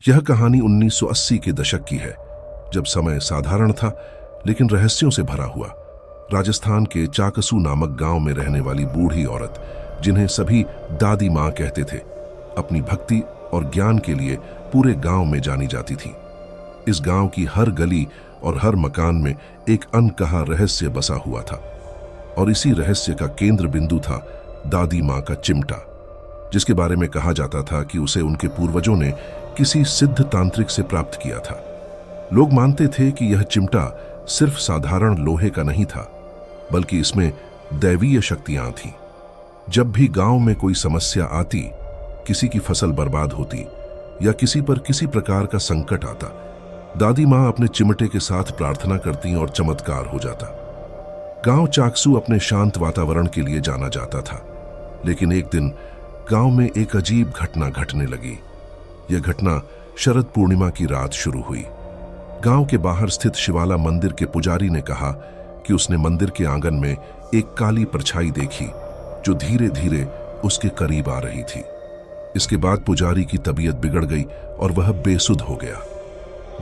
यह कहानी 1980 के दशक की है, जब समय साधारण था लेकिन रहस्यों से भरा हुआ। राजस्थान के चाकसू नामक गांव में रहने वाली बूढ़ी औरत, जिन्हें सभी दादी माँ कहते थे, अपनी भक्ति और ज्ञान के लिए पूरे गांव में जानी जाती थी। इस गांव की हर गली और हर मकान में एक अनकहा रहस्य बसा हुआ था, और इसी रहस्य का केंद्र बिंदु था दादी माँ का चिमटा, जिसके बारे में कहा जाता था कि उसे उनके पूर्वजों ने किसी सिद्ध तांत्रिक से प्राप्त किया था। लोग मानते थे कि यह चिमटा सिर्फ साधारण लोहे का नहीं था, बल्कि इसमें दैवीय शक्तियां थीं। जब भी गांव में कोई समस्या आती, किसी की फसल बर्बाद होती या किसी पर किसी प्रकार का संकट आता, दादी माँ अपने चिमटे के साथ प्रार्थना करती और चमत्कार हो जाता। गांव चाकसू अपने शांत वातावरण के लिए जाना जाता था, लेकिन एक दिन गांव में एक अजीब घटना घटने लगी। यह घटना शरद पूर्णिमा की रात शुरू हुई। गांव के बाहर स्थित शिवाला मंदिर के पुजारी ने कहा कि उसने मंदिर के आंगन में एक काली परछाई देखी, जो धीरे धीरे उसके करीब आ रही थी। इसके बाद पुजारी की तबीयत बिगड़ गई और वह बेसुध हो गया।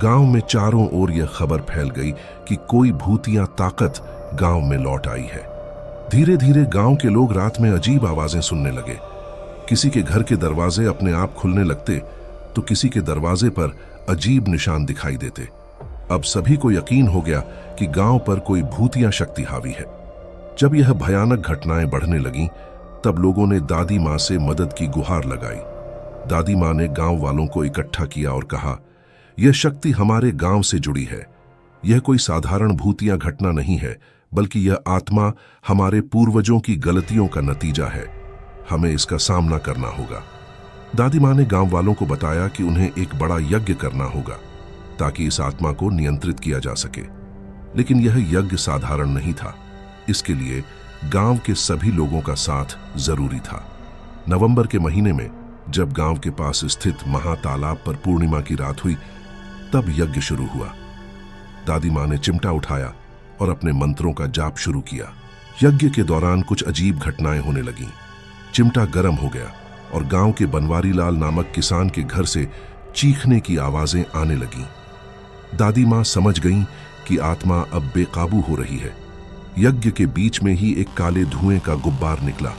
गांव में चारों ओर यह खबर फैल गई कि कोई भूतिया ताकत गांव में लौट आई है। धीरे धीरे गांव के लोग रात में अजीब आवाजें सुनने लगे। किसी के घर के दरवाजे अपने आप खुलने लगते तो किसी के दरवाजे पर अजीब निशान दिखाई देते। अब सभी को यकीन हो गया कि गांव पर कोई भूतिया शक्ति हावी है। जब यह भयानक घटनाएं बढ़ने लगीं, तब लोगों ने दादी माँ से मदद की गुहार लगाई। दादी माँ ने गांव वालों को इकट्ठा किया और कहा, यह शक्ति हमारे गांव से जुड़ी है। यह कोई साधारण भूतिया घटना नहीं है, बल्कि यह आत्मा हमारे पूर्वजों की गलतियों का नतीजा है। हमें इसका सामना करना होगा। दादी माँ ने गांव वालों को बताया कि उन्हें एक बड़ा यज्ञ करना होगा, ताकि इस आत्मा को नियंत्रित किया जा सके। लेकिन यह यज्ञ साधारण नहीं था। इसके लिए गांव के सभी लोगों का साथ जरूरी था। नवंबर के महीने में जब गांव के पास स्थित महातालाब पर पूर्णिमा की रात हुई, तब यज्ञ शुरू हुआ। दादी माँ ने चिमटा उठाया और अपने मंत्रों का जाप शुरू किया। यज्ञ के दौरान कुछ अजीब घटनाएं होने लगीं। चिमटा गर्म हो गया और गांव के बनवारी लाल नामक किसान के घर से चीखने की आवाजें आने लगीं। दादी माँ समझ गईं कि आत्मा अब बेकाबू हो रही है। यज्ञ के बीच में ही एक काले धुएं का गुब्बार निकला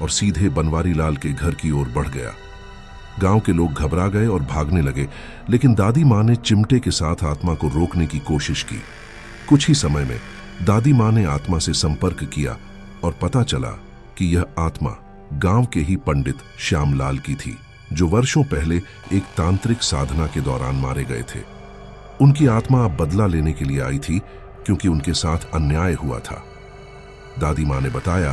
और सीधे बनवारी लाल के घर की ओर बढ़ गया। गांव के लोग घबरा गए और भागने लगे, लेकिन दादी माँ ने चिमटे के साथ आत्मा को रोकने की कोशिश की। कुछ ही समय में दादी माँ ने आत्मा से संपर्क किया और पता चला कि यह आत्मा गांव के ही पंडित श्यामलाल की थी, जो वर्षों पहले एक तांत्रिक साधना के दौरान मारे गए थे। उनकी आत्मा अब बदला लेने के लिए आई थी, क्योंकि उनके साथ अन्याय हुआ था। दादी माँ ने बताया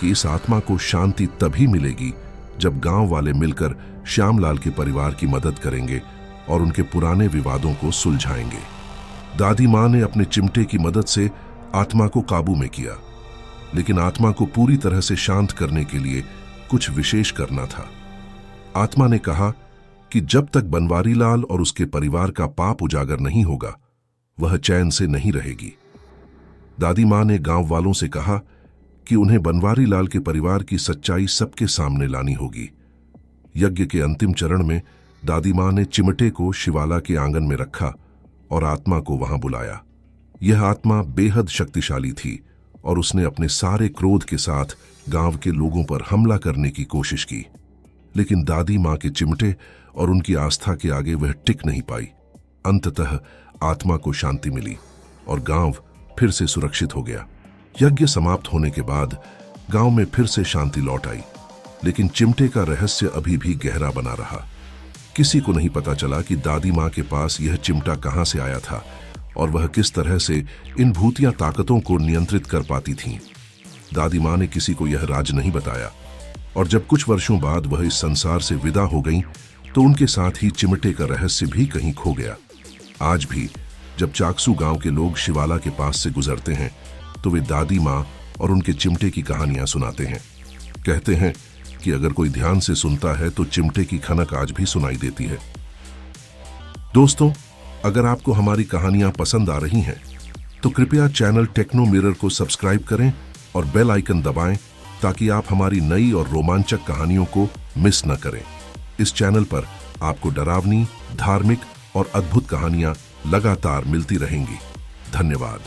कि इस आत्मा को शांति तभी मिलेगी जब गांव वाले मिलकर श्यामलाल के परिवार की मदद करेंगे और उनके पुराने विवादों को सुलझाएंगे। दादी माँ ने अपने चिमटे की मदद से आत्मा को काबू में किया, लेकिन आत्मा को पूरी तरह से शांत करने के लिए कुछ विशेष करना था। आत्मा ने कहा कि जब तक बनवारी लाल और उसके परिवार का पाप उजागर नहीं होगा, वह चैन से नहीं रहेगी। दादी माँ ने गांव वालों से कहा कि उन्हें बनवारी लाल के परिवार की सच्चाई सबके सामने लानी होगी। यज्ञ के अंतिम चरण में दादी माँ ने चिमटे को शिवाला के आंगन में रखा और आत्मा को वहां बुलाया। यह आत्मा बेहद शक्तिशाली थी और उसने अपने सारे क्रोध के साथ गांव के लोगों पर हमला करने की कोशिश की, लेकिन दादी माँ के चिमटे और उनकी आस्था के आगे वह टिक नहीं पाई। अंततः आत्मा को शांति मिली और गांव फिर से सुरक्षित हो गया। यज्ञ समाप्त होने के बाद गांव में फिर से शांति लौट आई, लेकिन चिमटे का रहस्य अभी भी गहरा बना रहा। किसी को नहीं पता चला कि दादी माँ के पास यह चिमटा कहां से आया था और वह किस तरह से इन भूतिया ताकतों को नियंत्रित कर पाती थीं। दादी माँ ने किसी को यह राज नहीं बताया, और जब कुछ वर्षों बाद वह इस संसार से विदा हो गईं, तो उनके साथ ही चिमटे का रहस्य भी कहीं खो गया। आज भी जब चाकसू गांव के लोग शिवाला के पास से गुजरते हैं, तो वे दादी माँ और उनके चिमटे की कहानियां सुनाते हैं। कहते हैं कि अगर कोई ध्यान से सुनता है तो चिमटे की खनक आज भी सुनाई देती है। दोस्तों, अगर आपको हमारी कहानियां पसंद आ रही हैं, तो कृपया चैनल टेक्नो मिरर को सब्सक्राइब करें और बेल आइकन दबाएं, ताकि आप हमारी नई और रोमांचक कहानियों को मिस न करें। इस चैनल पर आपको डरावनी, धार्मिक और अद्भुत कहानियां लगातार मिलती रहेंगी। धन्यवाद।